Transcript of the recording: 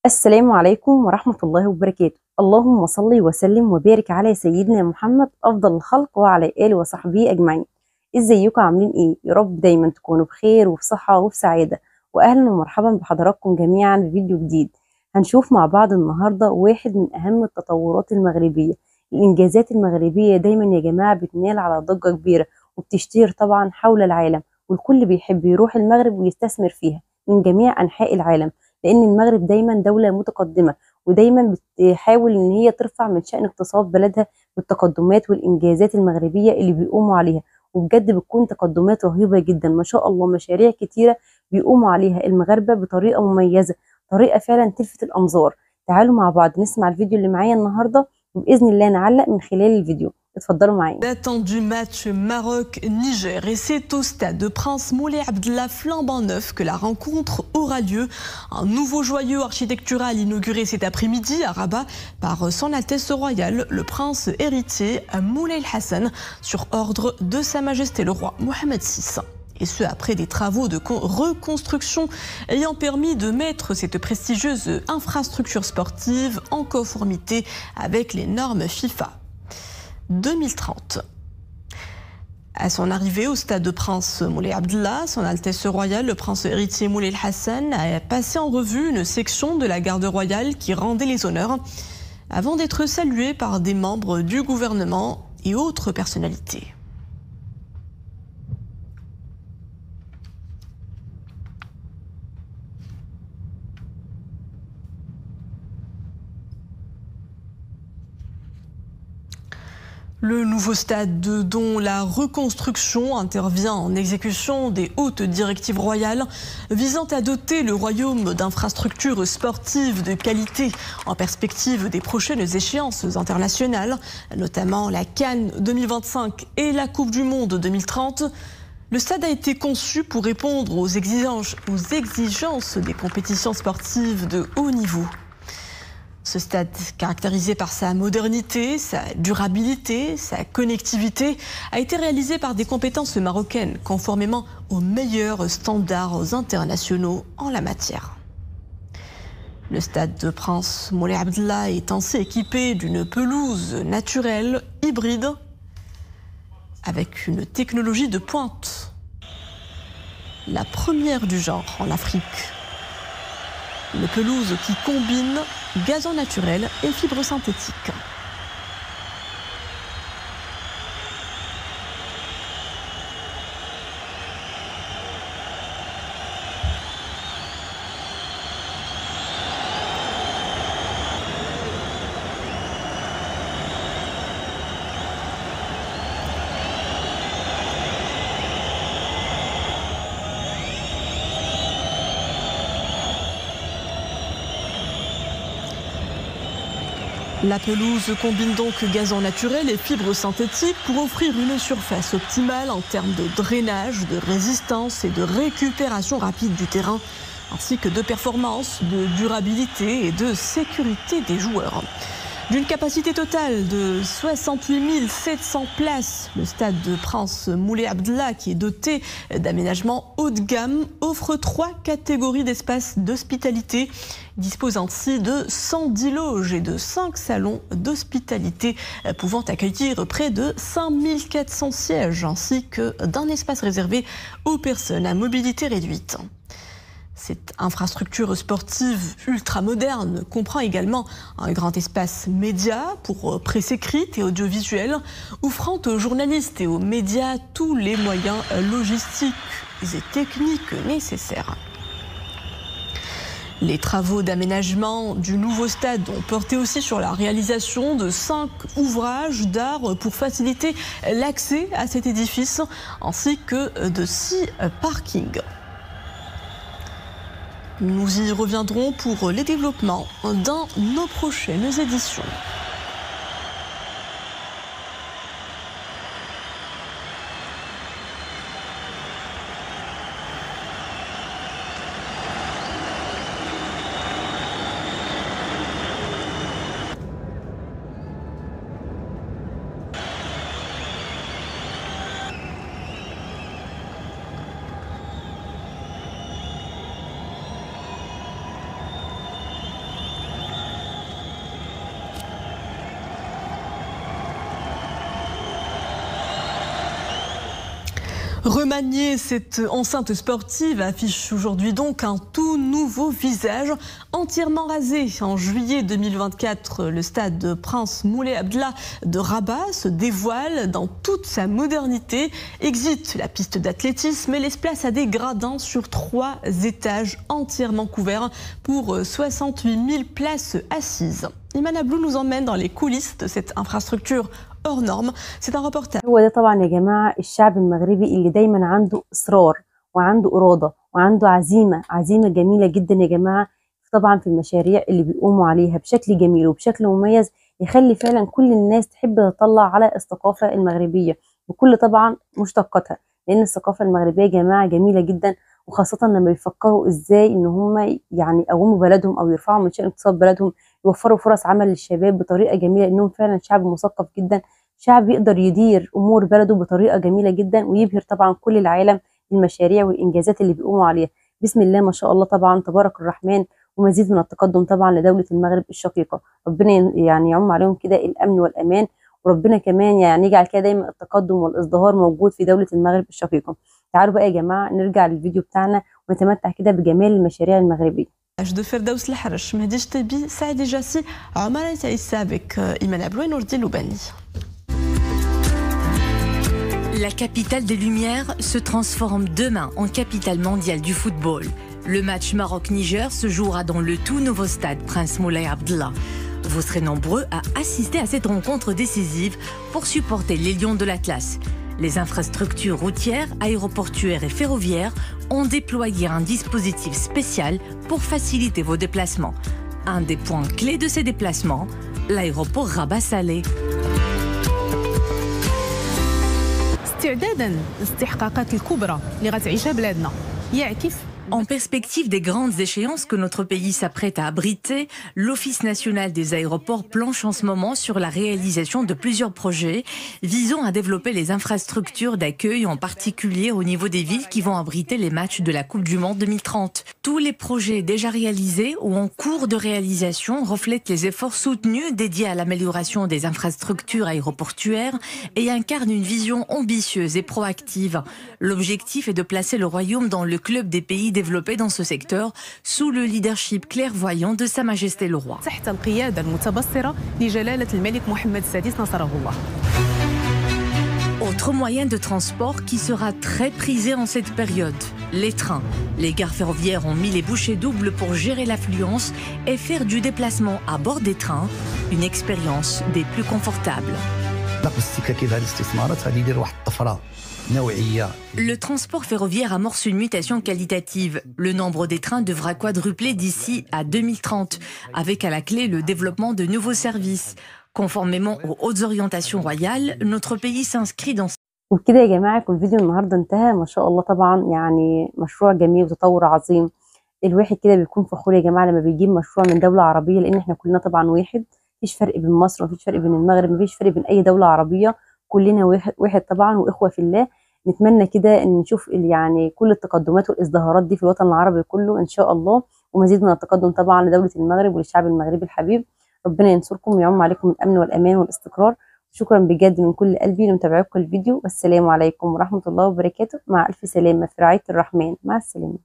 السلام عليكم ورحمة الله وبركاته. اللهم صل وسلم وبارك على سيدنا محمد أفضل الخلق وعلى آله وصحبه أجمعين. ازيكم عاملين ايه؟ يا رب دايما تكونوا بخير وفي صحة وفي سعادة، وأهلا ومرحبا بحضراتكم جميعا في فيديو جديد. هنشوف مع بعض النهاردة واحد من أهم التطورات المغربية. الإنجازات المغربية دايما يا جماعة بتنال على ضجة كبيرة وبتشتهر طبعا حول العالم، والكل بيحب يروح المغرب ويستثمر فيها من جميع أنحاء العالم، لأن المغرب دايما دولة متقدمة ودايما بتحاول إن هي ترفع من شأن اقتصاد بلدها بالتقدمات والإنجازات المغربية اللي بيقوموا عليها. وبجد بتكون تقدمات رهيبة جدا، ما شاء الله، مشاريع كتيرة بيقوموا عليها المغاربة بطريقة مميزة، طريقة فعلا تلفت الأنظار. تعالوا مع بعض نسمع الفيديو اللي معايا النهاردة، وبإذن الله نعلق من خلال الفيديو. اتفضلوا معايا. Attendu match Maroc-Niger et c'est au stade de Prince Moulay Abdellah flambant neuf que la rencontre aura lieu. Un nouveau joyau architectural inauguré cet après-midi à Rabat par Son Altesse Royale, le prince héritier Moulay Hassan, sur ordre de Sa Majesté le roi Mohamed VI. Et ce, après des travaux de reconstruction ayant permis de mettre cette prestigieuse infrastructure sportive en conformité avec les normes FIFA 2030. À son arrivée au stade de Prince Moulay Abdellah, Son Altesse Royale, le prince héritier Moulay Hassan, a passé en revue une section de la garde royale qui rendait les honneurs avant d'être salué par des membres du gouvernement et autres personnalités. Le nouveau stade dont la reconstruction intervient en exécution des hautes directives royales visant à doter le royaume d'infrastructures sportives de qualité en perspective des prochaines échéances internationales, notamment la CAN 2025 et la Coupe du Monde 2030. Le stade a été conçu pour répondre aux exigences des compétitions sportives de haut niveau. Ce stade, caractérisé par sa modernité, sa durabilité, sa connectivité, a été réalisé par des compétences marocaines, conformément aux meilleurs standards internationaux en la matière. Le stade de Prince Moulay Abdellah est ainsi équipé d'une pelouse naturelle hybride avec une technologie de pointe, la première du genre en Afrique. Une pelouse qui combine gazon naturel et fibres synthétiques. La pelouse combine donc gazon naturel et fibres synthétiques pour offrir une surface optimale en termes de drainage, de résistance et de récupération rapide du terrain, ainsi que de performance, de durabilité et de sécurité des joueurs. D'une capacité totale de 68 700 places, le stade de Prince Moulay Abdellah, qui est doté d'aménagements haut de gamme, offre 3 catégories d'espaces d'hospitalité. Il dispose ainsi de 110 loges et de 5 salons d'hospitalité pouvant accueillir près de 5400 sièges, ainsi que d'un espace réservé aux personnes à mobilité réduite. Cette infrastructure sportive ultra moderne comprend également un grand espace média pour presse écrite et audiovisuelle, offrant aux journalistes et aux médias tous les moyens logistiques et techniques nécessaires. Les travaux d'aménagement du nouveau stade ont porté aussi sur la réalisation de 5 ouvrages d'art pour faciliter l'accès à cet édifice, ainsi que de 6 parkings. Nous y reviendrons pour les développements dans nos prochaines éditions. Remanier cette enceinte sportive affiche aujourd'hui donc un tout nouveau visage entièrement rasé. En juillet 2024, le stade Prince Moulay Abdallah de Rabat se dévoile dans toute sa modernité. Exit la piste d'athlétisme et laisse place à des gradins sur 3 étages entièrement couverts pour 68 000 places assises. Iman Ablou nous emmène dans les coulisses de cette infrastructure hors norme. C'est un reportage. هو ده طبعا يا جماعة الشعب المغربي اللي دايما عنده إصرار وعنده إرادة وعنده عزيمة جميلة جدا يا جماعة، طبعا في المشاريع اللي بيقوموا عليها بشكل جميل وبشكل مميز يخلي فعلا كل الناس تحب تطلع على الثقافة المغربية بكل طبعا مشتقاتها، لأن الثقافة المغربية يا جماعة جميلة جدا، وخاصة لما بيفكروا ازاي ان هم يعني يقوموا بلدهم او يرفعوا من شأن اقتصاد بلدهم، يوفروا فرص عمل للشباب بطريقة جميلة، انهم فعلا شعب مثقف جدا، شعب يقدر يدير امور بلده بطريقة جميلة جدا ويبهر طبعا كل العالم بالمشاريع والانجازات اللي بيقوموا عليها. بسم الله ما شاء الله طبعا تبارك الرحمن، ومزيد من التقدم طبعا لدولة المغرب الشقيقة. ربنا يعني يعم عليهم كده الامن والامان، وربنا كمان يعني يجعل كده دايما التقدم والازدهار موجود في دولة المغرب الشقيقة. تعالوا بقى يا جماعة نرجع للفيديو بتاعنا ونتمتع كده بجمال المشاريع المغربيه. de Firdaus Lharch, Mehdi Chtaibi, Saïd Jassi, Omar Aïssa avec Iman Ablou et Nourdi Loubani. La capitale des Lumières se transforme demain en capitale mondiale du football. Le match Maroc-Niger se jouera dans le tout nouveau stade Prince Moulay Abdallah. Vous serez nombreux à assister à cette rencontre décisive pour supporter les Lions de l'Atlas. Les infrastructures routières, aéroportuaires et ferroviaires ont déployé un dispositif spécial pour faciliter vos déplacements. Un des points clés de ces déplacements, l'aéroport Rabat-Salé. استعدادا للاستحقاقات الكبرى اللي غتعيشها بلادنا يعكس. En perspective des grandes échéances que notre pays s'apprête à abriter, l'Office national des aéroports planche en ce moment sur la réalisation de plusieurs projets visant à développer les infrastructures d'accueil, en particulier au niveau des villes qui vont abriter les matchs de la Coupe du Monde 2030. Tous les projets déjà réalisés ou en cours de réalisation reflètent les efforts soutenus dédiés à l'amélioration des infrastructures aéroportuaires et incarnent une vision ambitieuse et proactive. L'objectif est de placer le royaume dans le club des pays développés dans ce secteur sous le leadership clairvoyant de Sa Majesté le Roi. تحت القيادة المتبصرة لجلالة الملك محمد السادس نصره الله. Autre moyen de transport qui sera très prisé en cette période, les trains. Les gares ferroviaires ont mis les bouchées doubles pour gérer l'affluence et faire du déplacement à bord des trains une expérience des plus confortables. Le transport ferroviaire amorce une mutation qualitative. Le nombre des trains devra quadrupler d'ici à 2030, avec à la clé le développement de nouveaux services. Conformément aux hautes orientations royales, notre pays s'inscrit dans. وبكده يا جماعة يكون فيديو النهاردة انتهى. ما شاء الله طبعا يعني مشروع جميل وتطور عظيم. الواحد كده بيكون فخور يا جماعة لما بيجيب مشروع من دولة عربية، لأن احنا كلنا طبعا واحد، مفيش فرق بين مصر ومفيش فرق بين المغرب، مفيش فرق بين أي دولة عربية، كلنا واحد طبعا وإخوة في الله. نتمنى كده ان نشوف يعني كل التقدمات والازدهارات دي في الوطن العربي كله ان شاء الله، ومزيد من التقدم طبعا لدولة المغرب وللشعب المغربي الحبيب. ربنا ينصركم ويعم عليكم الامن والامان والاستقرار. شكرا بجد من كل قلبي لمتابعتكم الفيديو، والسلام عليكم ورحمة الله وبركاته. مع الف سلامة في رعاية الرحمن. مع السلامة.